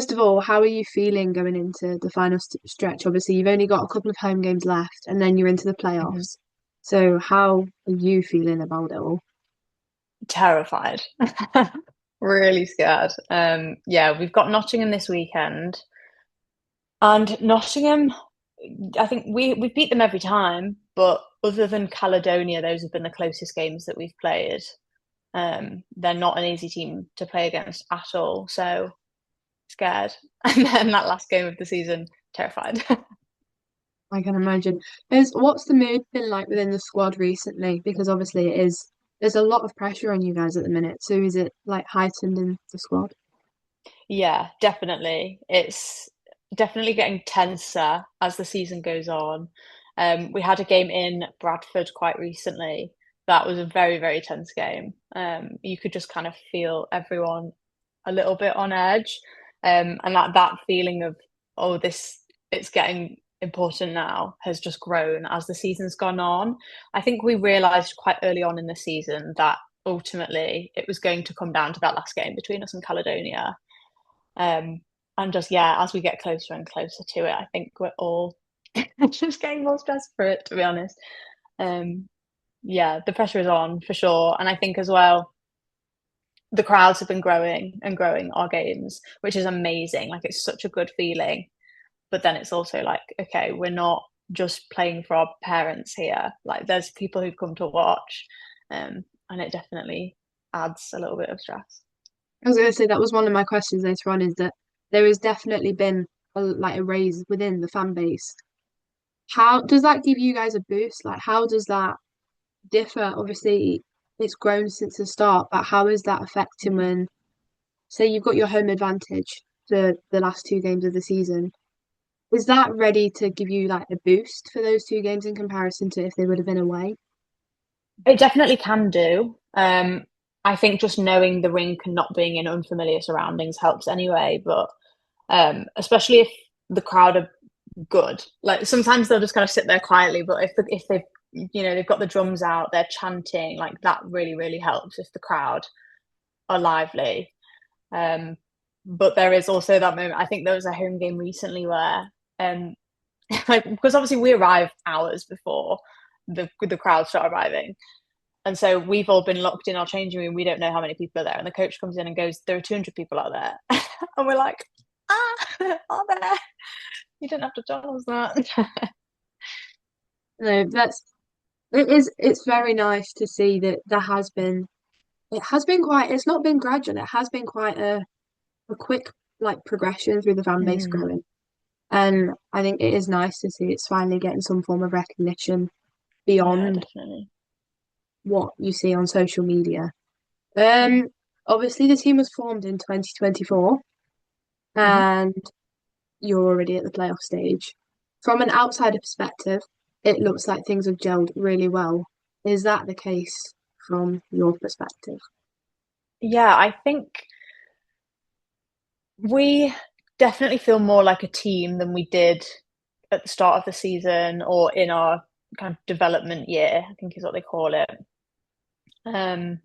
First of all, how are you feeling going into the final stretch? Obviously, you've only got a couple of home games left, and then you're into the Mhm. playoffs. So, how are you feeling about it all? Terrified. Really scared. Yeah, we've got Nottingham this weekend. And Nottingham, I think we beat them every time, but other than Caledonia, those have been the closest games that we've played. They're not an easy team to play against at all. So scared. And then that last game of the season, terrified. I can imagine. What's the mood been like within the squad recently? Because obviously, there's a lot of pressure on you guys at the minute. So, is it like heightened in the squad? Yeah, definitely. It's definitely getting tenser as the season goes on. We had a game in Bradford quite recently. That was a very, very tense game. You could just kind of feel everyone a little bit on edge. And that feeling of, oh, this it's getting important now has just grown as the season's gone on. I think we realised quite early on in the season that ultimately it was going to come down to that last game between us and Caledonia. Um, and just yeah, as we get closer and closer to it, I think we're all just getting more stressed for it, to be honest. Um, yeah, the pressure is on for sure. And I think as well, the crowds have been growing and growing our games, which is amazing. Like it's such a good feeling. But then it's also like, okay, we're not just playing for our parents here. Like there's people who've come to watch. And it definitely adds a little bit of stress. I was going to say that was one of my questions later on, is that there has definitely been a raise within the fan base. How does that give you guys a boost? Like, how does that differ? Obviously, it's grown since the start, but how is that affecting Mhm. when, say, you've got your home advantage for the last two games of the season? Is that ready to give you like a boost for those two games in comparison to if they would have been away? It definitely can do. I think just knowing the rink and not being in unfamiliar surroundings helps anyway. But especially if the crowd are good, like sometimes they'll just kind of sit there quietly. But if they've they've got the drums out, they're chanting, like that really really helps if the crowd are lively. Um, but there is also that moment. I think there was a home game recently where like because obviously we arrived hours before the crowd start arriving. And so we've all been locked in our changing room. We don't know how many people are there. And the coach comes in and goes, there are 200 people out there. And we're like, are there? You didn't have to tell us that. No, it's very nice to see that it has been quite, it's not been gradual, it has been quite a quick like progression through the fan base Mm, growing. And I think it is nice to see it's finally getting some form of recognition yeah, beyond definitely. what you see on social media. Yeah. Um, Obviously the team was formed in 2024 Hmm. and you're already at the playoff stage. From an outsider perspective, it looks like things have gelled really well. Is that the case from your perspective? Yeah, I think we definitely feel more like a team than we did at the start of the season or in our kind of development year, I think is what they call it. Um,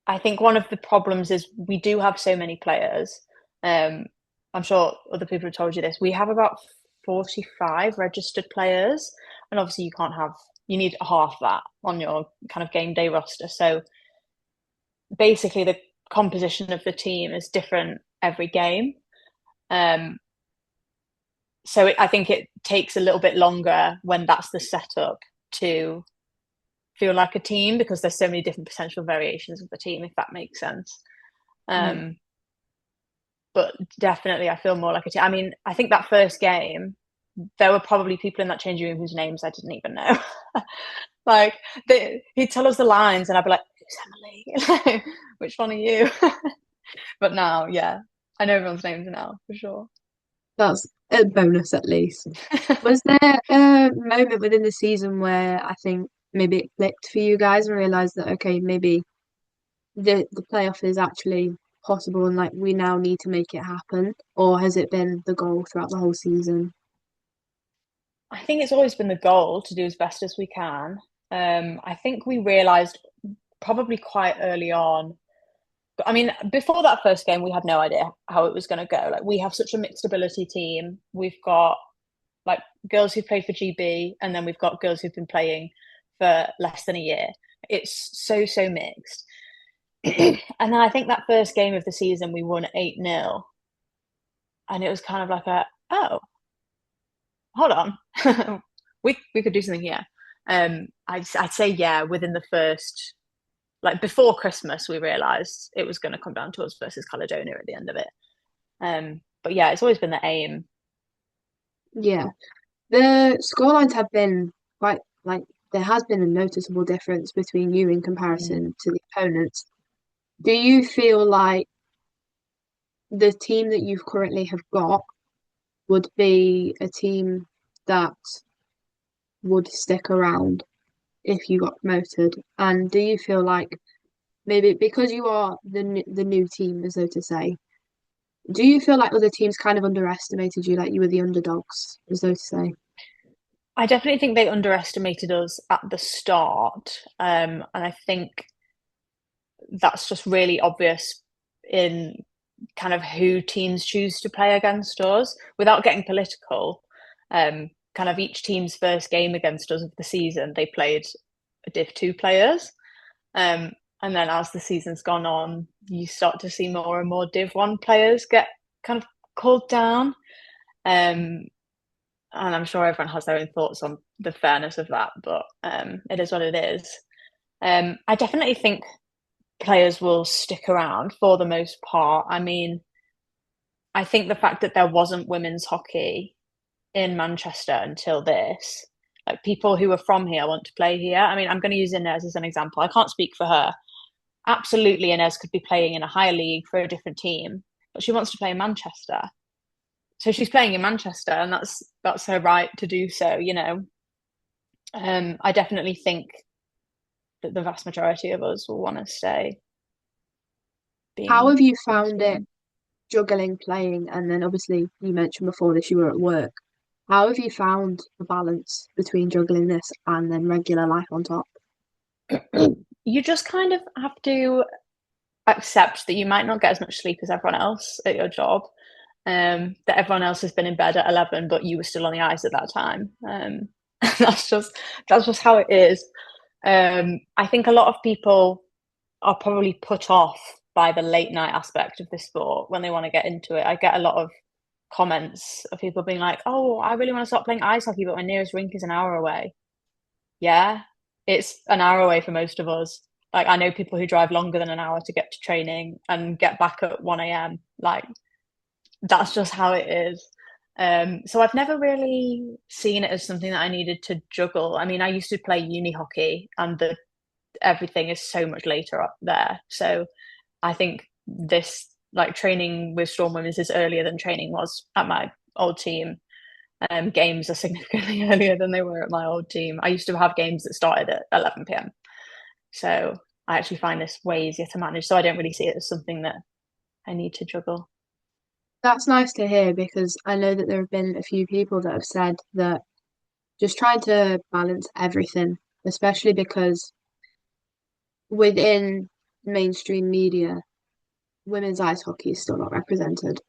I think one of the problems is we do have so many players. Um, I'm sure other people have told you this. We have about 45 registered players, and obviously you need half that on your kind of game day roster. So basically, the composition of the team is different every game. Um, I think it takes a little bit longer when that's the setup to feel like a team because there's so many different potential variations of the team, if that makes sense. No. Um, but definitely I feel more like a team. I mean, I think that first game, there were probably people in that changing room whose names I didn't even know. Like he'd tell us the lines, and I'd be like, "Who's Emily? Which one are you?" But now, yeah, I know everyone's names now for sure. That's a bonus at least. Was there a moment within the season where I think maybe it clicked for you guys and realized that okay, maybe the playoff is actually possible and like we now need to make it happen? Or has it been the goal throughout the whole season? I think it's always been the goal to do as best as we can. I think we realised probably quite early on I mean, before that first game, we had no idea how it was going to go. Like, we have such a mixed ability team. We've got like girls who played for GB, and then we've got girls who've been playing for less than a year. It's so mixed. And then I think that first game of the season, we won 8-0. And it was kind of like oh, hold on. we could do something here. I'd say, yeah, within the first, like before Christmas, we realised it was going to come down to us versus Caledonia at the end of it. But yeah, it's always been the aim. Yeah. The scorelines have been quite like there has been a noticeable difference between you in Mm. comparison to the opponents. Do you feel like the team that you currently have got would be a team that would stick around if you got promoted? And do you feel like maybe because you are the new team, as though to say, do you feel like other teams kind of underestimated you, like you were the underdogs, as though to say? I definitely think they underestimated us at the start. And I think that's just really obvious in kind of who teams choose to play against us without getting political. Kind of each team's first game against us of the season, they played Div 2 players. Um, and then as the season's gone on, you start to see more and more Div 1 players get kind of called down. Um, and I'm sure everyone has their own thoughts on the fairness of that, but it is what it is. I definitely think players will stick around for the most part. I mean, I think the fact that there wasn't women's hockey in Manchester until this, like people who are from here want to play here. I mean, I'm going to use Inez as an example. I can't speak for her. Absolutely, Inez could be playing in a higher league for a different team, but she wants to play in Manchester. So she's playing in Manchester, and that's her right to do so, you know. I definitely think that the vast majority of us will want to stay How being have you Div found it 1. juggling playing? And then obviously you mentioned before this you were at work. How have you found the balance between juggling this and then regular life on top? You just kind of have to accept that you might not get as much sleep as everyone else at your job. That everyone else has been in bed at 11, but you were still on the ice at that time. That's just how it is. I think a lot of people are probably put off by the late night aspect of this sport when they want to get into it. I get a lot of comments of people being like, "Oh, I really want to start playing ice hockey, but my nearest rink is an hour away." Yeah, it's an hour away for most of us. Like, I know people who drive longer than an hour to get to training and get back at 1 a.m. Like, that's just how it is. So I've never really seen it as something that I needed to juggle. I mean, I used to play uni hockey, and the everything is so much later up there. So I think this, like, training with Storm Women's is earlier than training was at my old team. Games are significantly earlier than they were at my old team. I used to have games that started at 11 p.m. So I actually find this way easier to manage. So I don't really see it as something that I need to juggle. That's nice to hear because I know that there have been a few people that have said that just trying to balance everything, especially because within mainstream media, women's ice hockey is still not represented.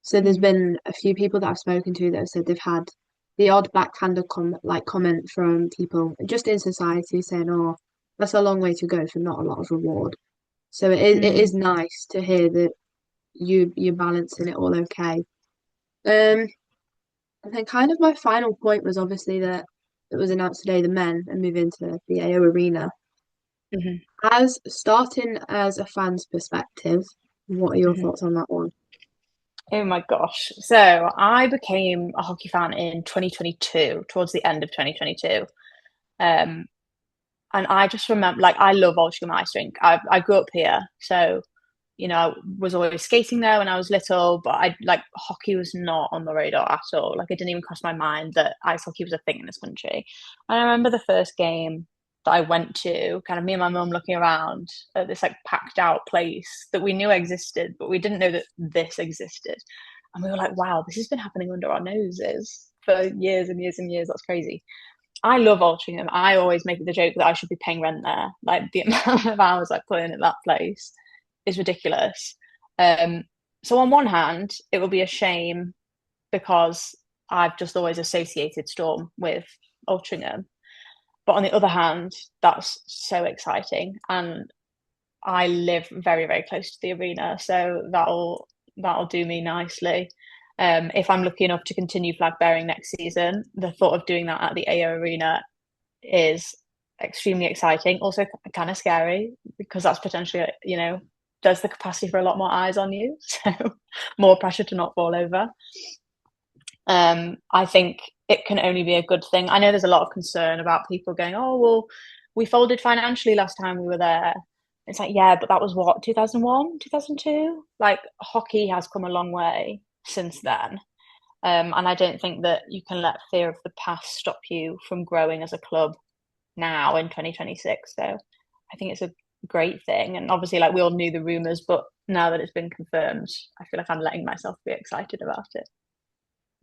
So there's Mm. been a few people that I've spoken to that have said they've had the odd backhanded comment from people just in society saying, "Oh, that's a long way to go for not a lot of reward." So it is Mm. nice to hear that you're balancing it all okay. Um, and then kind of my final point was obviously that it was announced today the men are moving to the AO Arena. Hmm. As starting as a fan's perspective, what are your Hmm. thoughts on that one? Oh my gosh. So I became a hockey fan in 2022, towards the end of 2022. Um, and I just remember, like, I love Altrincham Ice Rink. I grew up here, so I was always skating there when I was little, but I like hockey was not on the radar at all. Like, it didn't even cross my mind that ice hockey was a thing in this country. And I remember the first game that I went to, kind of me and my mum looking around at this like packed out place that we knew existed, but we didn't know that this existed. And we were like, wow, this has been happening under our noses for years and years and years. That's crazy. I love Altrincham. I always make the joke that I should be paying rent there, like the amount of hours I put in at that place. is ridiculous. So on one hand, it will be a shame because I've just always associated Storm with Altrincham. But on the other hand, that's so exciting, and I live very, very close to the arena, so that'll do me nicely. If I'm lucky enough to continue flag bearing next season, the thought of doing that at the AO Arena is extremely exciting. Also, kind of scary because that's potentially, there's the capacity for a lot more eyes on you, so more pressure to not fall over. I think it can only be a good thing. I know there's a lot of concern about people going, oh, well, we folded financially last time we were there. It's like, yeah, but that was what, 2001, 2002? Like, hockey has come a long way since then. And I don't think that you can let fear of the past stop you from growing as a club now in 2026. So I think it's a great thing. And obviously, like, we all knew the rumours, but now that it's been confirmed, I feel like I'm letting myself be excited about it.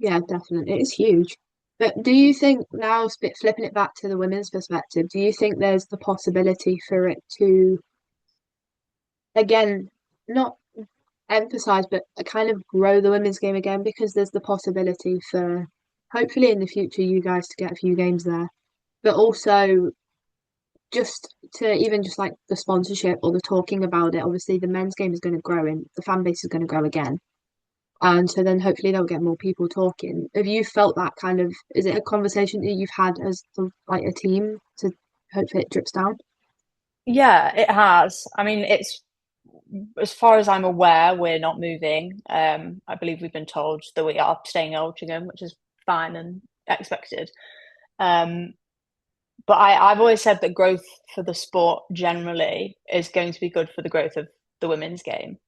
Yeah, definitely. It's huge. But do you think now, flipping it back to the women's perspective, do you think there's the possibility for it to, again, not emphasize, but kind of grow the women's game again? Because there's the possibility for, hopefully in the future, you guys to get a few games there, but also just to even just like the sponsorship or the talking about it. Obviously, the men's game is going to grow and the fan base is going to grow again. And so then hopefully they'll get more people talking. Have you felt that kind of, is it a conversation that you've had as like a team to hopefully it drips down? Yeah, it has. I mean, it's as far as I'm aware, we're not moving. I believe we've been told that we are staying in Altrincham, which is fine and expected. Um, but I've always said that growth for the sport generally is going to be good for the growth of the women's game.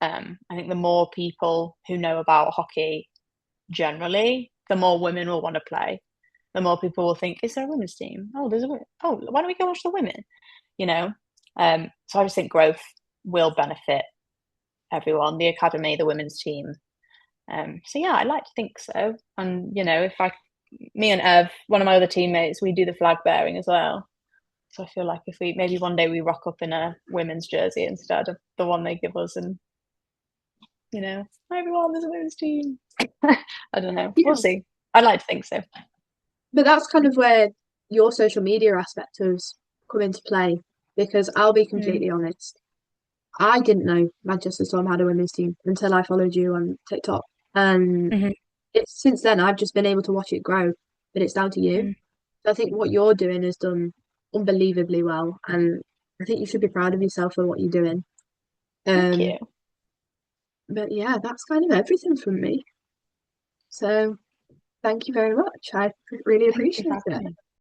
I think the more people who know about hockey generally, the more women will want to play. The more people will think, is there a women's team? Oh, there's a women. Oh, why don't we go watch the women? You know? So I just think growth will benefit everyone, the academy, the women's team. So yeah, I like to think so. And if me and Ev, one of my other teammates, we do the flag bearing as well. So I feel like if we maybe one day we rock up in a women's jersey instead of the one they give us, and hi everyone, there's a women's team. I don't know. We'll Yeah. see. I'd like to think so. But that's kind of where your social media aspect has come into play because I'll be Mm. completely honest. I didn't know Manchester Storm had a women's team until I followed you on TikTok. And Hmm. it's since then I've just been able to watch it grow, but it's down to you. Mm. So I think what you're doing is done unbelievably well, and I think you should be proud of yourself for what you're doing. Thank Um, you. but yeah, that's kind of everything from me. So thank you very much. I really Thank you for appreciate having it. me.